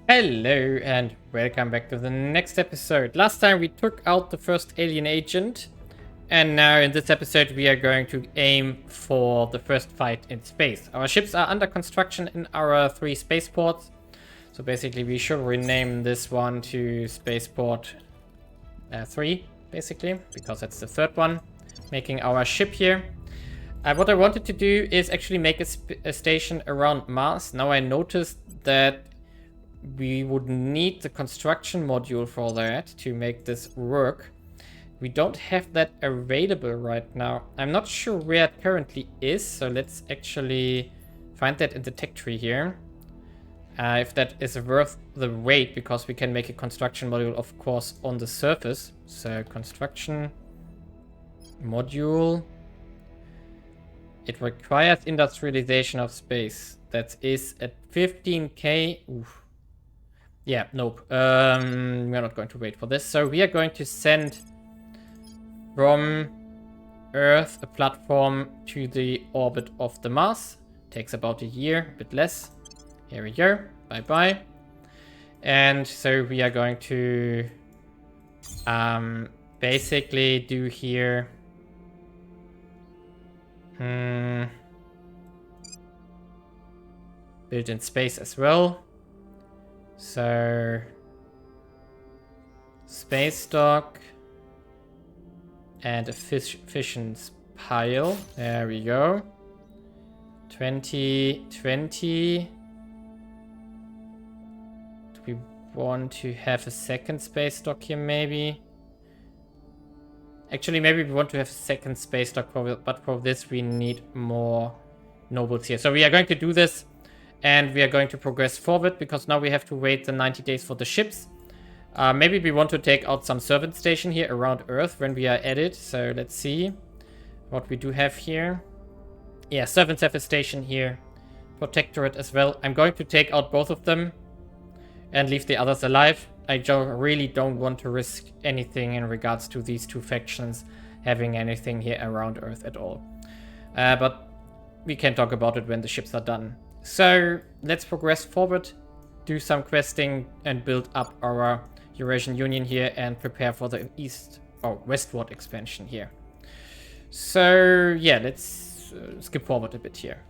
Hello and welcome back to the next episode. Last time we took out the first alien agent, and now in this episode we are going to aim for the first fight in space. Our ships are under construction in our 3 spaceports, so basically we should rename this one to Spaceport 3, basically, because that's the third one, making our ship here. What I wanted to do is actually make a station around Mars. Now I noticed that we would need the construction module for that to make this work. We don't have that available right now. I'm not sure where it currently is, so let's actually find that in the tech tree here. If that is worth the wait, because we can make a construction module, of course, on the surface. So construction module. It requires industrialization of space. That is at 15k. Oof. Yeah, nope. We're not going to wait for this. So we are going to send from Earth a platform to the orbit of the Mars. Takes about a year, a bit less. Here we go. Bye-bye. And so we are going to basically do here... build in space as well. So, space dock and a fissions pile. There we go. 2020. Do we want to have a second space dock here, maybe? Actually, maybe we want to have a second space dock, but for this we need more nobles here. So we are going to do this. And we are going to progress forward, because now we have to wait the 90 days for the ships. Maybe we want to take out some servant station here around Earth when we are at it. So let's see what we do have here. Yeah, servants have a station here. Protectorate as well. I'm going to take out both of them and leave the others alive. I really don't want to risk anything in regards to these two factions having anything here around Earth at all. But we can talk about it when the ships are done. So let's progress forward, do some questing, and build up our Eurasian Union here and prepare for the westward expansion here. So yeah, let's skip forward a bit here.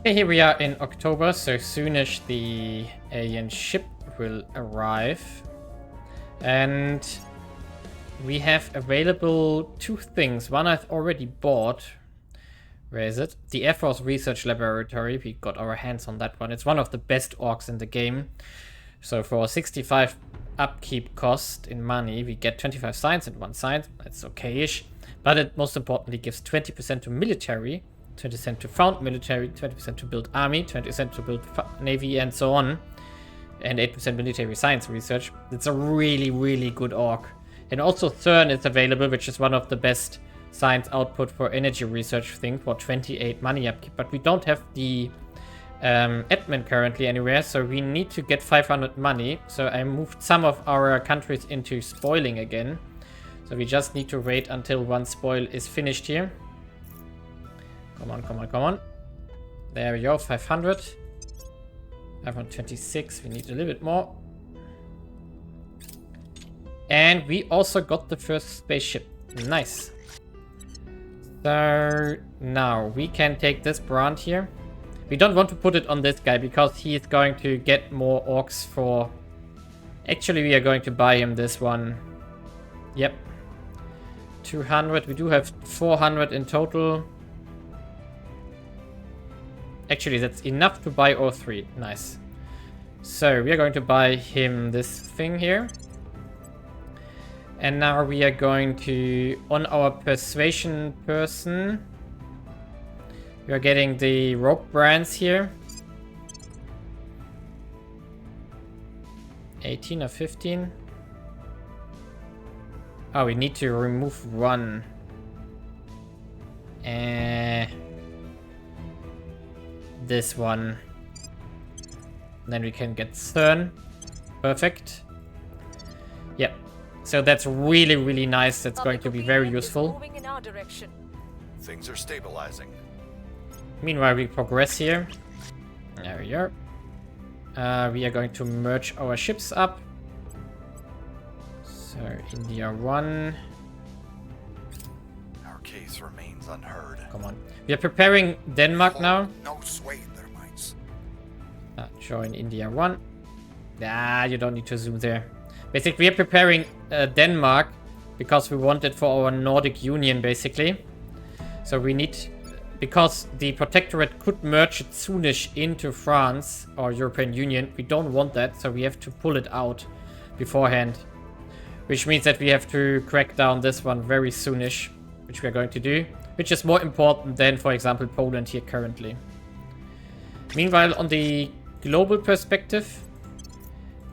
Okay, here we are in October, so soonish the alien ship will arrive. And we have available 2 things. One I've already bought. Where is it? The Air Force Research Laboratory. We got our hands on that one. It's one of the best orcs in the game. So for 65 upkeep cost in money, we get 25 science and 1 science. That's okay-ish. But it most importantly gives 20% to military, 20% to found military, 20% to build army, 20% to build navy, and so on. And 8% military science research. It's a really, really good orc. And also CERN is available, which is one of the best science output for energy research thing for 28 money upkeep, but we don't have the admin currently anywhere, so we need to get 500 money. So I moved some of our countries into spoiling again, so we just need to wait until one spoil is finished here. Come on, come on, come on. There we go. 500, 526. We need a little bit more. And we also got the first spaceship. Nice. So now we can take this brand here. We don't want to put it on this guy because he is going to get more orcs for... Actually, we are going to buy him this one. Yep. 200. We do have 400 in total. Actually, that's enough to buy all 3. Nice. So we are going to buy him this thing here. And now we are going to, on our persuasion person, we are getting the rogue brands here. 18 or 15. Oh, we need to remove 1. This one. Then we can get CERN. Perfect. Yep. So that's really, really nice. That's going to be very useful. Things are stabilizing. Meanwhile, we progress here. There we are. We are going to merge our ships up. So India 1. Our case remains unheard. Come on. We are preparing Denmark now. No sway in their minds. Join India 1. You don't need to zoom there. Basically, we are preparing Denmark because we want it for our Nordic Union, basically. So we need... Because the Protectorate could merge it soonish into France or European Union. We don't want that, so we have to pull it out beforehand. Which means that we have to crack down this one very soonish, which we are going to do. Which is more important than, for example, Poland here currently. Meanwhile, on the global perspective,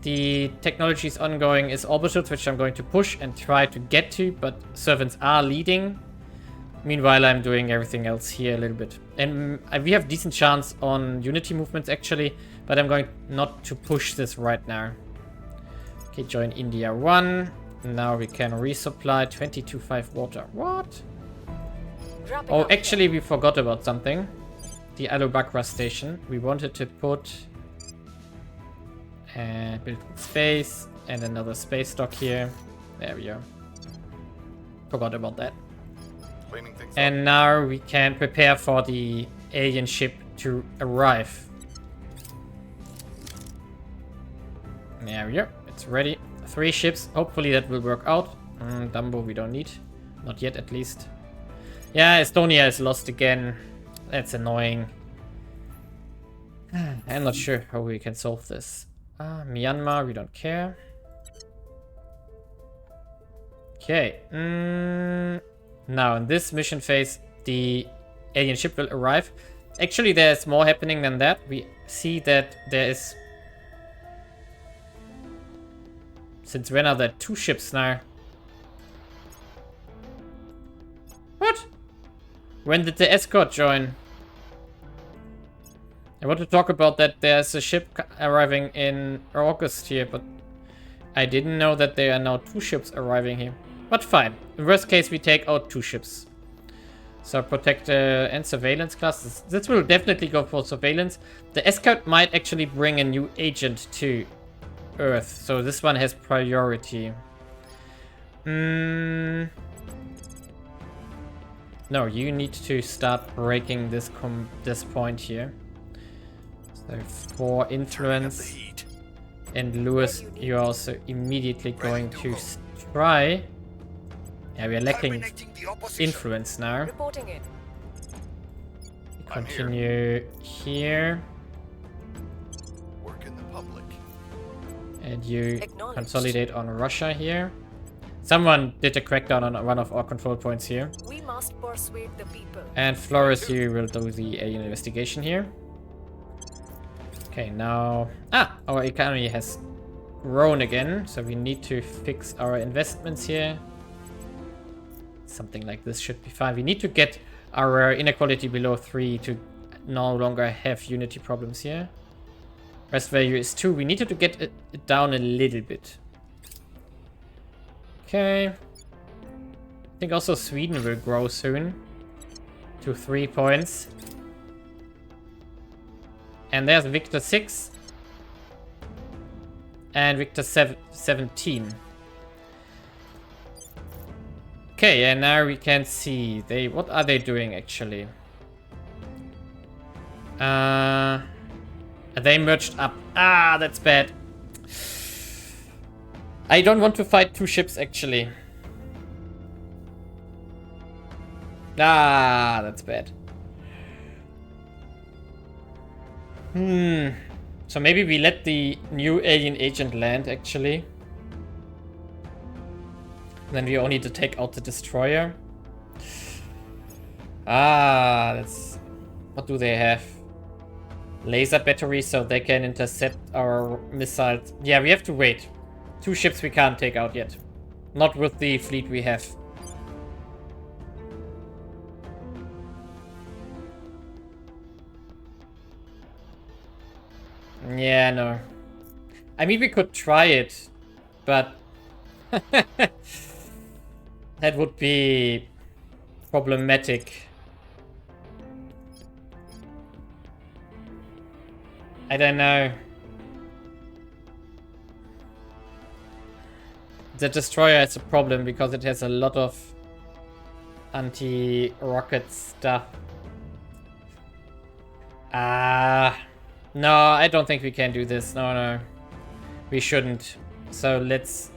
the technologies ongoing is orbitals, which I'm going to push and try to get to, but servants are leading. Meanwhile, I'm doing everything else here a little bit. And we have decent chance on unity movements, actually. But I'm going not to push this right now. Okay, join India 1. Now we can resupply 22.5 water. What? Oh, actually, we forgot about something. The Alubakra station. We wanted to put... build space. And another space dock here. There we go. Forgot about that. And now we can prepare for the alien ship to arrive. There we go. It's ready. 3 ships. Hopefully that will work out. Dumbo we don't need. Not yet, at least. Yeah, Estonia is lost again. That's annoying. I'm not sure how we can solve this. Myanmar, we don't care. Okay. Now, in this mission phase, the alien ship will arrive. Actually, there's more happening than that. We see that there is... Since when are there 2 ships now? What? When did the escort join? I want to talk about that there's a ship arriving in August here, but I didn't know that there are now 2 ships arriving here. But fine. In worst case, we take out 2 ships. So protector and surveillance classes. This will definitely go for surveillance. The escort might actually bring a new agent to Earth. So this one has priority. No, you need to start breaking this point here. So 4 influence. And Lewis, you're also immediately going to try... Yeah, we are lacking influence now. Continue here. Work in the public. And you consolidate on Russia here. Someone did a crackdown on one of our control points here. We must persuade the people. And Flores, you will do the alien investigation here. Okay, now... our economy has grown again, so we need to fix our investments here. Something like this should be fine. We need to get our inequality below 3 to no longer have unity problems here. Rest value is 2. We needed to get it down a little bit. Okay. I think also Sweden will grow soon to 3 points. And there's Victor 6 and Victor 17. Okay, and now we can see what are they doing actually? They merged up. That's bad. I don't want to fight 2 ships actually. That's bad. So maybe we let the new alien agent land actually. Then we only need to take out the destroyer. That's... What do they have? Laser batteries, so they can intercept our missiles. Yeah, we have to wait. 2 ships we can't take out yet. Not with the fleet we have. Yeah, no. I mean, we could try it, but... that would be problematic. I don't know. the destroyer is a problem because it has a lot of anti-rocket stuff. No, I don't think we can do this. No. We shouldn't. So let's...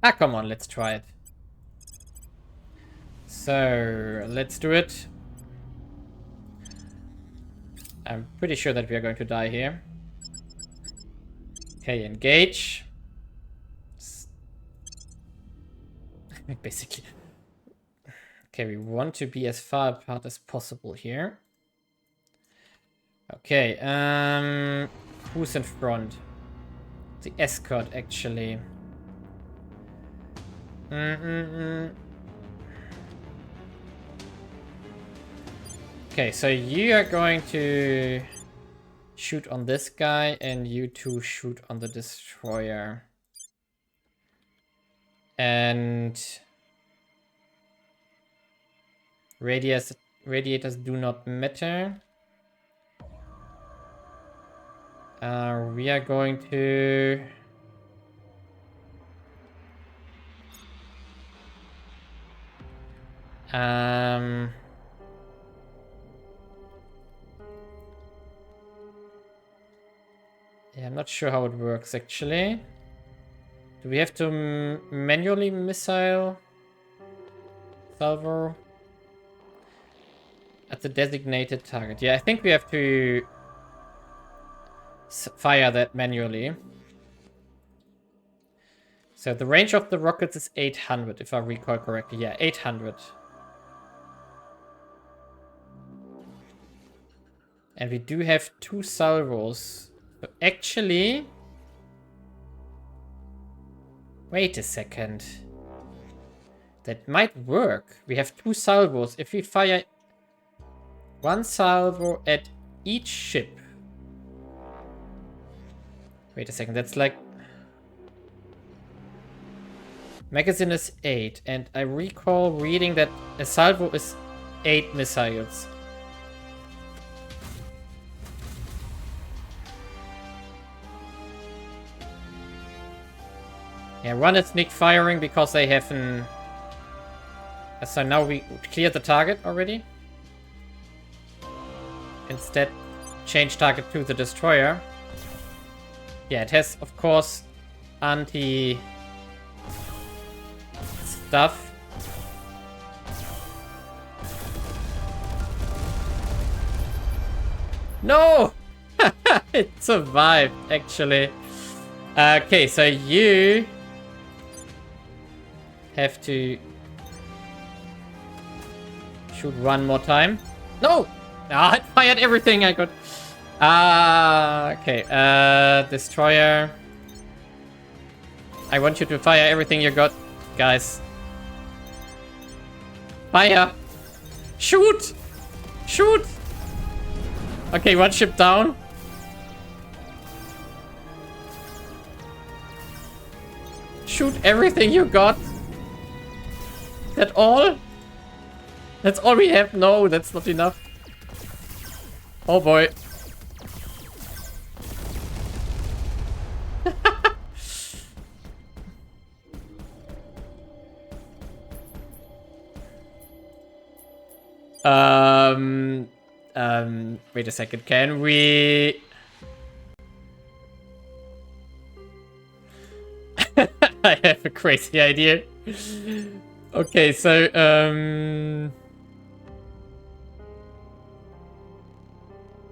Ah, come on, let's try it. So, let's do it. I'm pretty sure that we are going to die here. Okay, engage. Basically. Okay, we want to be as far apart as possible here. Okay, who's in front? The escort, actually. Okay, so you are going to shoot on this guy, and you two shoot on the destroyer. And radiators do not matter. We are going to... yeah, I'm not sure how it works, actually. Do we have to manually missile salvo at the designated target? Yeah, I think we have to fire that manually. So the range of the rockets is 800, if I recall correctly. Yeah, 800. And we do have 2 salvos. So actually... Wait a second. That might work. We have 2 salvos. If we fire 1 salvo at each ship. Wait a second, that's like... Magazine is 8, and I recall reading that a salvo is 8 missiles. Yeah, 1 is sneak firing because they have an... So now we cleared the target already. Instead, change target to the destroyer. Yeah, it has, of course, anti... stuff. No! It survived, actually. Okay, so you have to shoot 1 more time. No! Ah, I fired everything I got. Okay, destroyer. I want you to fire everything you got, guys. Fire! Shoot! Shoot! Okay, 1 ship down. Shoot everything you got. Is that all? That's all we have? No, that's not enough. Oh boy. Wait a second. Can we... I have a crazy idea. Okay, so,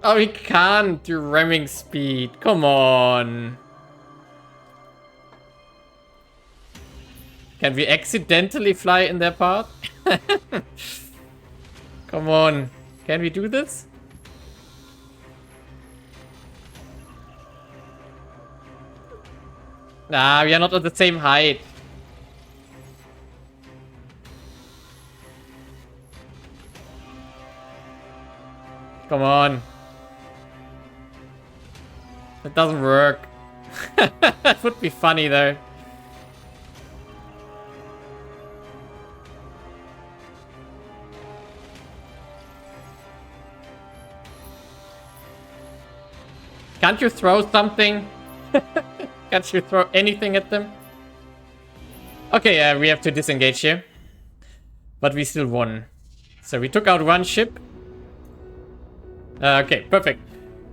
oh, we can't do ramming speed. Come on. Can we accidentally fly in their path? Come on. Can we do this? Nah, we are not on the same height. Come on. That doesn't work. That would be funny though. Can't you throw something? Can't you throw anything at them? Okay, we have to disengage here. But we still won. So we took out one ship. Okay, perfect.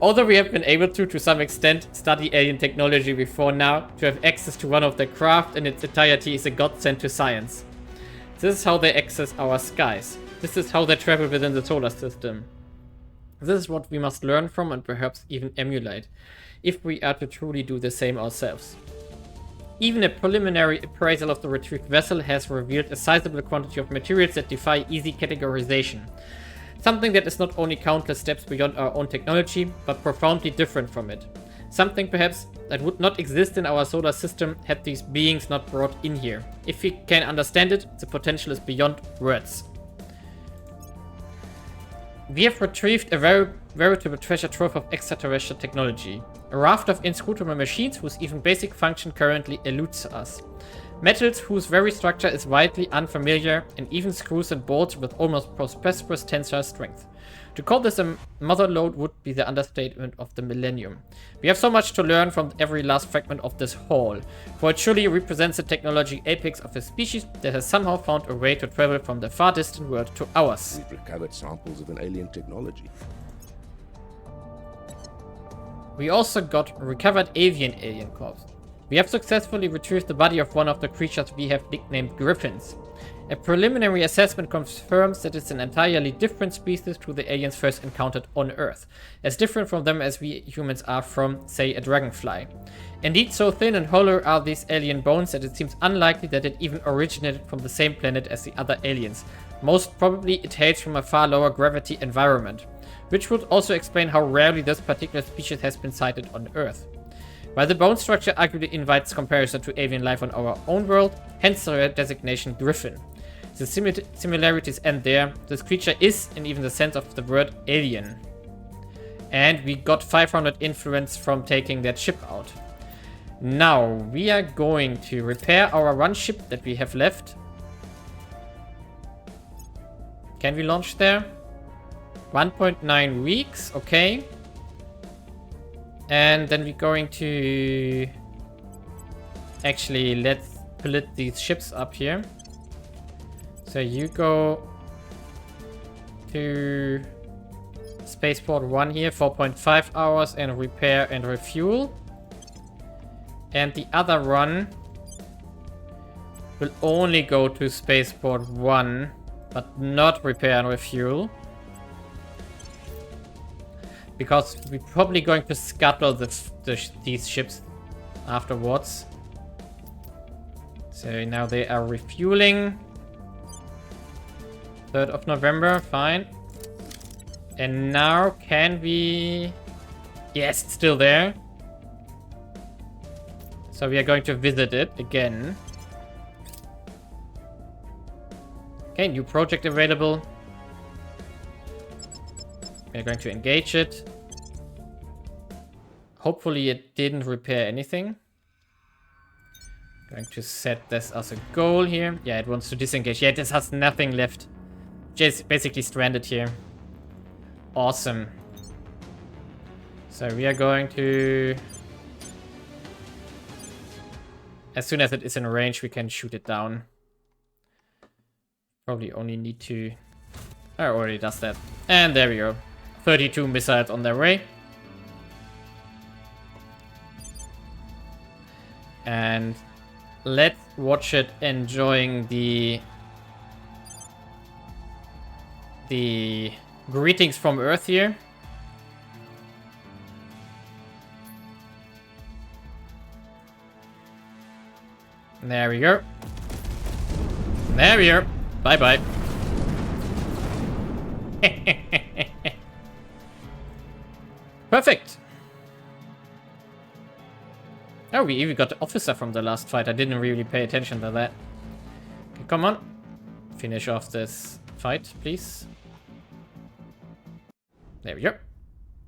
Although we have been able to some extent, study alien technology before now, to have access to one of their craft in its entirety is a godsend to science. This is how they access our skies. This is how they travel within the solar system. This is what we must learn from and perhaps even emulate, if we are to truly do the same ourselves. Even a preliminary appraisal of the retrieved vessel has revealed a sizable quantity of materials that defy easy categorization. Something that is not only countless steps beyond our own technology, but profoundly different from it. Something perhaps that would not exist in our solar system had these beings not brought in here. If we can understand it, the potential is beyond words. We have retrieved a veritable treasure trove of extraterrestrial technology. A raft of inscrutable machines whose even basic function currently eludes us. Metals whose very structure is widely unfamiliar, and even screws and bolts with almost prosperous tensile strength. To call this a motherlode would be the understatement of the millennium. We have so much to learn from every last fragment of this haul, for it surely represents the technology apex of a species that has somehow found a way to travel from the far distant world to ours. We've recovered samples of an alien technology. We also got recovered alien corpse. We have successfully retrieved the body of one of the creatures we have nicknamed griffins. A preliminary assessment confirms that it's an entirely different species to the aliens first encountered on Earth, as different from them as we humans are from, say, a dragonfly. Indeed, so thin and hollow are these alien bones that it seems unlikely that it even originated from the same planet as the other aliens. Most probably it hails from a far lower gravity environment, which would also explain how rarely this particular species has been sighted on Earth. While the bone structure arguably invites comparison to alien life on our own world, hence the designation Griffin. The similarities end there. This creature is, in even the sense of the word, alien. And we got 500 influence from taking that ship out. Now, we are going to repair our one ship that we have left. Can we launch there? 1.9 weeks, okay. And then we're going to actually let's split these ships up here. So you go to Spaceport 1 here, 4.5 hours, and repair and refuel. And the other one will only go to Spaceport 1, but not repair and refuel. Because we're probably going to scuttle these ships afterwards. So now they are refueling. 3rd of November, fine. And now can we... Yes, it's still there. So we are going to visit it again. Okay, new project available. We're going to engage it. Hopefully it didn't repair anything. Going to set this as a goal here. Yeah, it wants to disengage. Yeah, this has nothing left. Just basically stranded here. Awesome. So we are going to... As soon as it is in range, we can shoot it down. Probably only need to... Oh, it already does that. And there we go. 32 missiles on their way. And let's watch it enjoying the greetings from Earth here. There we go. There we are. Bye-bye. Perfect. Oh, we even got the officer from the last fight. I didn't really pay attention to that. Okay, come on. Finish off this fight, please. There we go.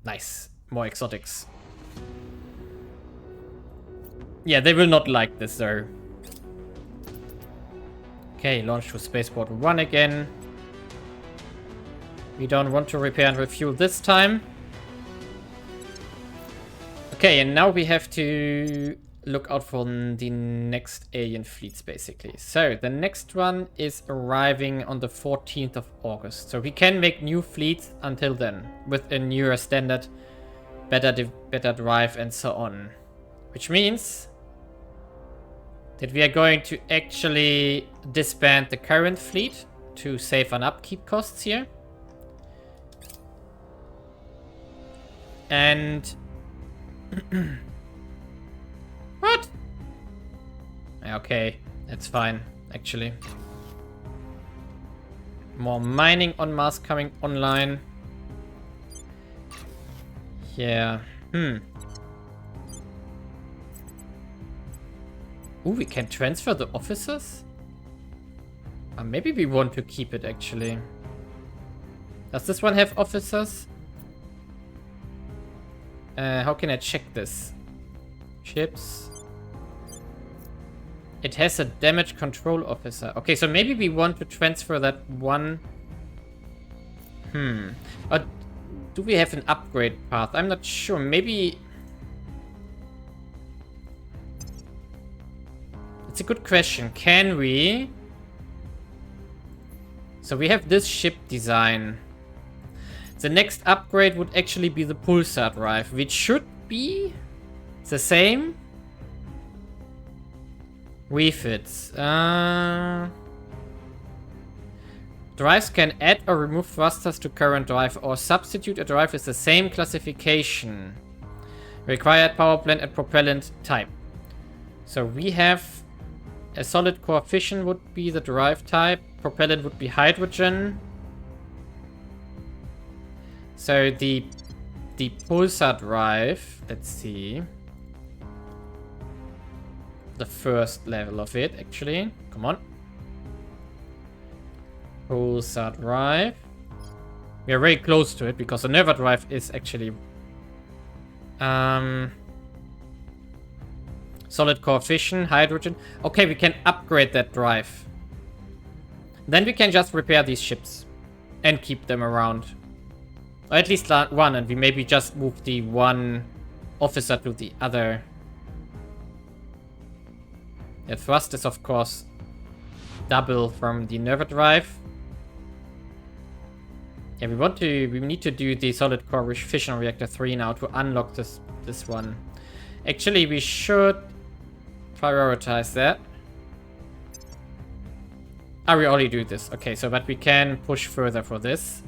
Nice. More exotics. Yeah, they will not like this though. Okay, launch to Spaceport 1 again. We don't want to repair and refuel this time. Okay, and now we have to look out for the next alien fleets, basically. So, the next one is arriving on the 14th of August. So, we can make new fleets until then, with a newer standard, better drive, and so on. Which means that we are going to actually disband the current fleet to save on upkeep costs here. And... What? Okay, that's fine, actually. More mining on Mars coming online. Yeah, Ooh, we can transfer the officers? Maybe we want to keep it, actually. Does this one have officers? How can I check this? Ships. It has a damage control officer. Okay, so maybe we want to transfer that one. But do we have an upgrade path? I'm not sure. Maybe... It's a good question. Can we... So we have this ship design. The next upgrade would actually be the pulsar drive, which should be the same. Refits. Drives can add or remove thrusters to current drive or substitute a drive with the same classification. Required power plant and propellant type. So we have a solid core fission would be the drive type. Propellant would be hydrogen. So the pulsar drive, let's see. The first level of it, actually. Come on. Pulsar drive. We are very close to it because the Nova drive is actually solid core fission, hydrogen. Okay, we can upgrade that drive. Then we can just repair these ships and keep them around. Or at least one, and we maybe just move the one officer to the other. The thrust is, of course, double from the Nerva drive. Yeah, we need to do the solid core fission reactor 3 now to unlock this one. Actually, we should prioritize that. We already do this. Okay, so but we can push further for this.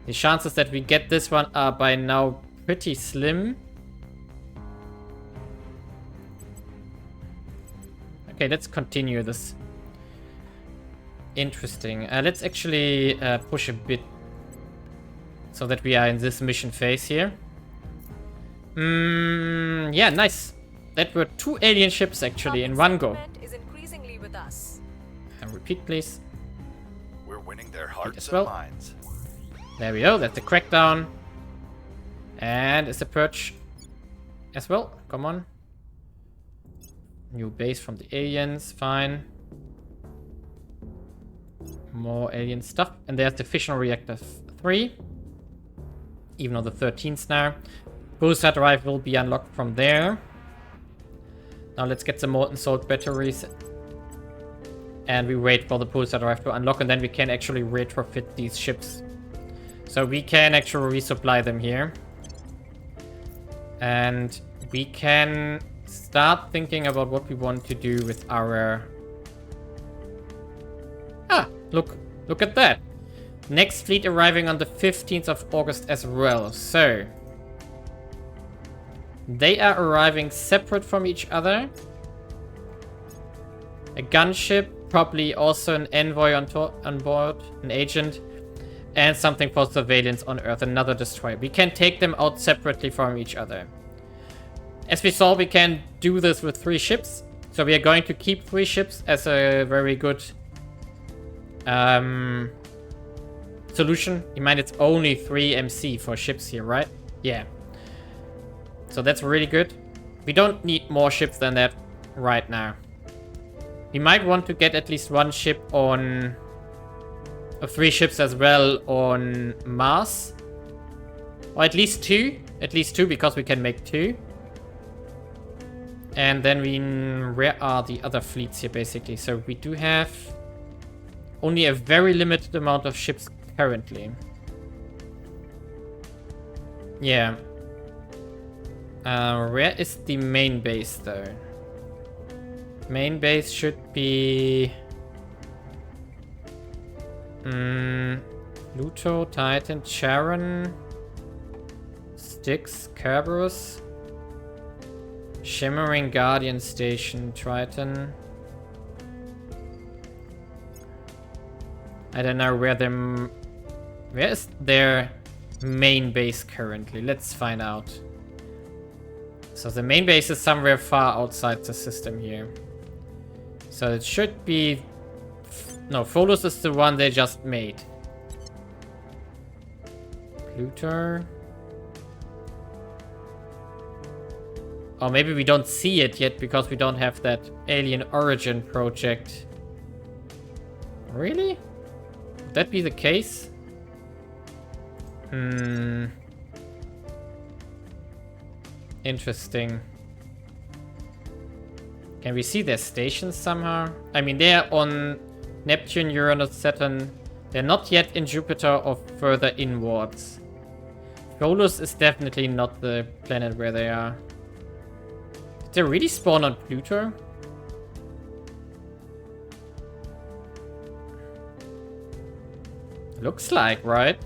The chances that we get this one are by now pretty slim. Okay, let's continue this. Interesting. Let's actually push a bit so that we are in this mission phase here. Yeah, nice. That were 2 alien ships actually in one go. Is increasingly with us. And repeat, please. We're winning their hearts well. and minds. There we go. That's the crackdown. And it's a perch as well. Come on. New base from the aliens. Fine. More alien stuff. And there's the fission reactor 3. Even on the 13th now. Pulsar drive will be unlocked from there. Now let's get the molten salt batteries. And we wait for the pulsar drive to unlock. And then we can actually retrofit these ships. So we can actually resupply them here. And we can start thinking about what we want to do with our... Look at that. Next fleet arriving on the 15th of August as well. So they are arriving separate from each other. A gunship, probably also an envoy on board, an agent. And something for surveillance on Earth, another destroyer. We can take them out separately from each other. As we saw, we can do this with 3 ships. So we are going to keep 3 ships as a very good solution. You mind it's only 3 MC for ships here, right? Yeah. So that's really good. We don't need more ships than that right now. We might want to get at least one ship on... 3 ships as well on Mars. Or at least 2. At least 2 because we can make 2. And then we... Where are the other fleets here basically? So we do have only a very limited amount of ships currently. Yeah. Where is the main base though? Main base should be... Pluto, Titan, Charon, Styx, Cerberus, Shimmering Guardian Station, Triton. I don't know where them... Where is their main base currently? Let's find out. So the main base is somewhere far outside the system here. So it should be... No, Pholus is the one they just made. Pluto. Or maybe we don't see it yet because we don't have that Alien Origin project. Really? Would that be the case? Interesting. Can we see their stations somehow? I mean, they're on Neptune, Uranus, Saturn. They're not yet in Jupiter or further inwards. Pholus is definitely not the planet where they are. Did they really spawn on Pluto? Looks like, right?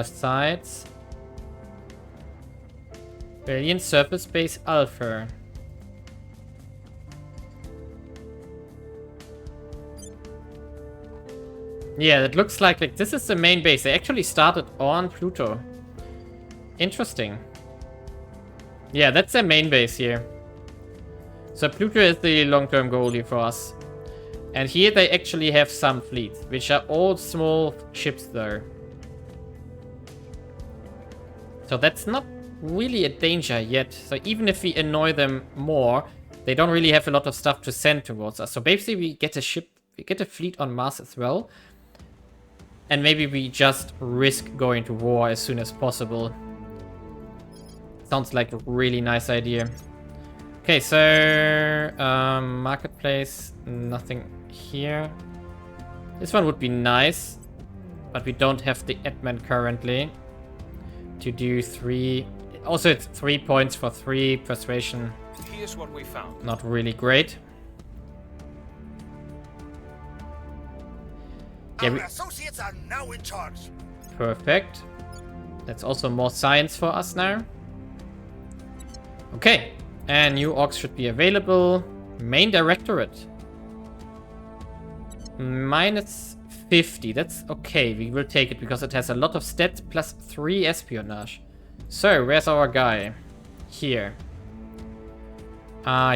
Sites. Alien Surface Base Alpha. Yeah, it looks like this is the main base. They actually started on Pluto. Interesting. Yeah, that's their main base here. So Pluto is the long-term goal here for us. And here they actually have some fleets, which are all small ships though. So that's not really a danger yet. So even if we annoy them more, they don't really have a lot of stuff to send towards us. So basically we get a ship, we get a fleet on Mars as well. And maybe we just risk going to war as soon as possible. Sounds like a really nice idea. Okay, so marketplace, nothing here. This one would be nice, but we don't have the admin currently to do 3. Also, it's 3 points for 3 persuasion. Here's what we found. Not really great. Yeah, Our associates are now in charge. Perfect. That's also more science for us now. Okay, and new orcs should be available. Main directorate. Minus 50. That's okay. We will take it because it has a lot of stats plus 3 espionage. So, where's our guy? Here.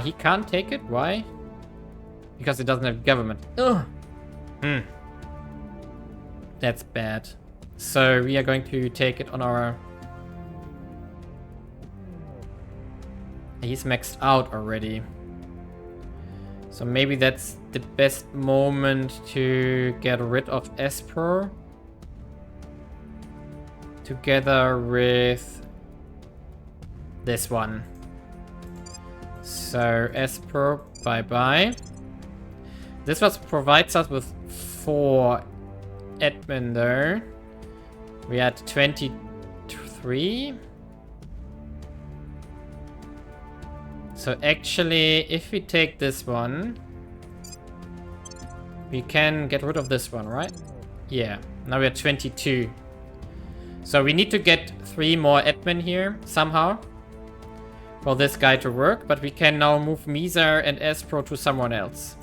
He can't take it. Why? Because it doesn't have government. Ugh. That's bad. So, we are going to take it on our... He's maxed out already. So maybe that's the best moment to get rid of Esper. Together with this one. So Esper, bye-bye. This was provides us with 4 admin there. We had 23. So actually, if we take this one, we can get rid of this one, right? Yeah, now we're 22. So we need to get 3 more admin here, somehow, for this guy to work. But we can now move Mizar and Espro to someone else.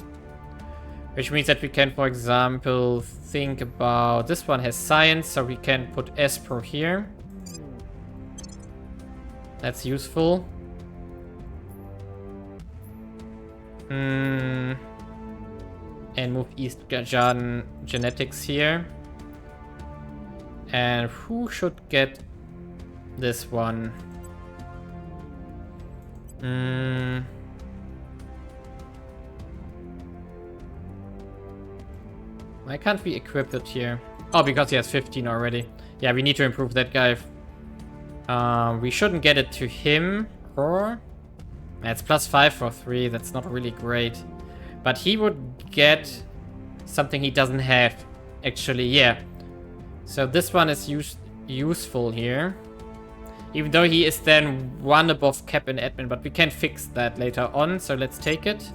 Which means that we can, for example, think about... This one has science, so we can put Espro here. That's useful. And move East Gajan genetics here. And who should get this one? Why can't we equip it here? Oh, because he has 15 already. Yeah, we need to improve that guy. We shouldn't get it to him. Or... It's +5 for 3. That's not really great. But he would get something he doesn't have. Actually, yeah. So this one is useful here. Even though he is then 1 above cap in admin. But we can fix that later on. So let's take it.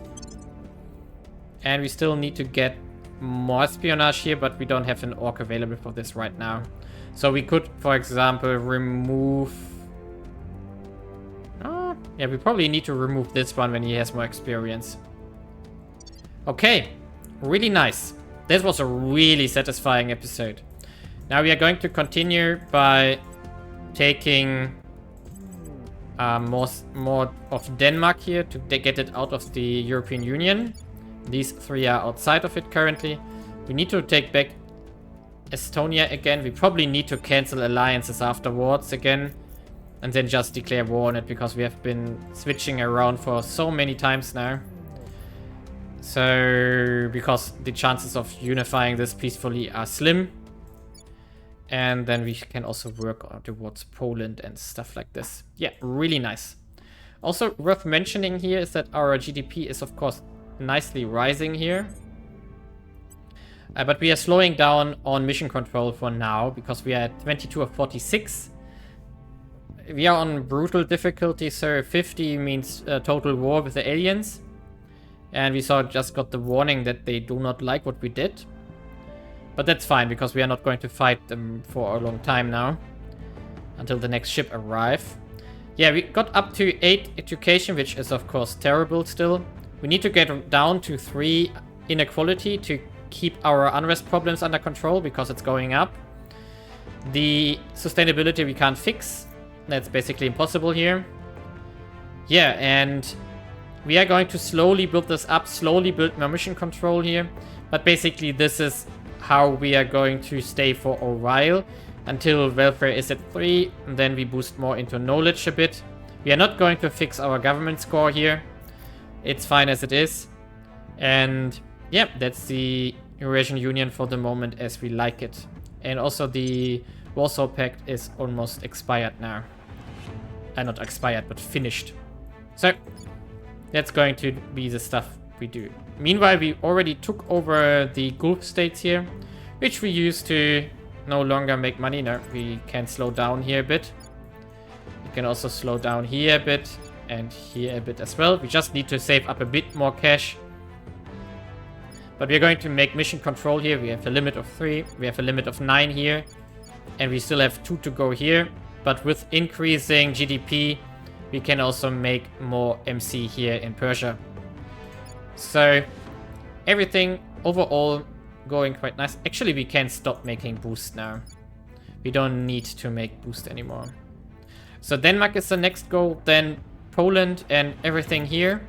And we still need to get more espionage here, but we don't have an orc available for this right now. So we could, for example, remove... Oh, yeah, we probably need to remove this one when he has more experience. Okay, really nice. This was a really satisfying episode. Now we are going to continue by taking more of Denmark here to get it out of the European Union. These 3 are outside of it currently. We need to take back Estonia again. We probably need to cancel alliances afterwards again. And then just declare war on it, because we have been switching around for so many times now. So, because the chances of unifying this peacefully are slim. And then we can also work towards Poland and stuff like this. Yeah, really nice. Also worth mentioning here is that our GDP is of course nicely rising here. But we are slowing down on mission control for now, because we are at 22 of 46. We are on brutal difficulty, so 50 means total war with the aliens. And we just got the warning that they do not like what we did. But that's fine, because we are not going to fight them for a long time now. Until the next ship arrive. Yeah, we got up to 8 education, which is of course terrible still. We need to get down to 3 inequality to keep our unrest problems under control, because it's going up. The sustainability we can't fix. That's basically impossible here. Yeah, and we are going to slowly build this up, slowly build more mission control here. But basically this is how we are going to stay for a while, until welfare is at 3, and then we boost more into knowledge a bit. We are not going to fix our government score here. It's fine as it is. And yeah, that's the Eurasian Union for the moment as we like it. And also the Warsaw Pact is almost expired now. Not expired, but finished. So that's going to be the stuff we do. Meanwhile, we already took over the Gulf states here, which we use to no longer make money. No, we can slow down here a bit. We can also slow down here a bit and here a bit as well. We just need to save up a bit more cash. But we're going to make mission control here. We have a limit of 3. We have a limit of 9 here. And we still have 2 to go here. But with increasing GDP, we can also make more MC here in Persia. So everything overall going quite nice. Actually, we can stop making boost now. We don't need to make boost anymore. So Denmark is the next goal, then Poland and everything here.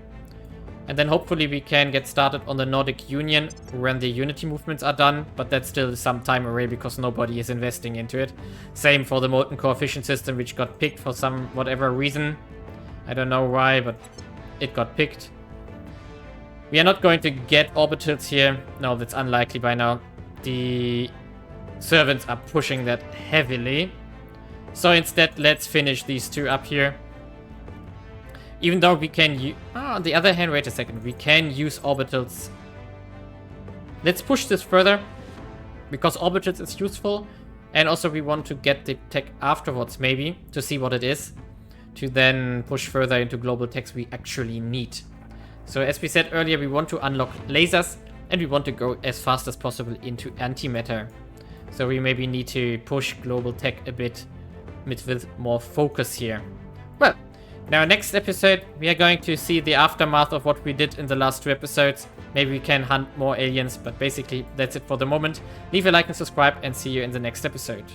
And then hopefully we can get started on the Nordic Union when the unity movements are done. But that's still some time away, because nobody is investing into it. Same for the molten coefficient system, which got picked for some whatever reason. I don't know why, but it got picked. We are not going to get orbitals here. No, that's unlikely by now. The servants are pushing that heavily. So instead, let's finish these 2 up here. Even though we can on the other hand, wait a second. We can use orbitals. Let's push this further, because orbitals is useful. And also we want to get the tech afterwards, maybe, to see what it is. To then push further into global techs we actually need. So as we said earlier, we want to unlock lasers. And we want to go as fast as possible into antimatter. So we maybe need to push global tech a bit with more focus here. Well, in our next episode, we are going to see the aftermath of what we did in the last 2 episodes. Maybe we can hunt more aliens, but basically that's it for the moment. Leave a like and subscribe, and see you in the next episode.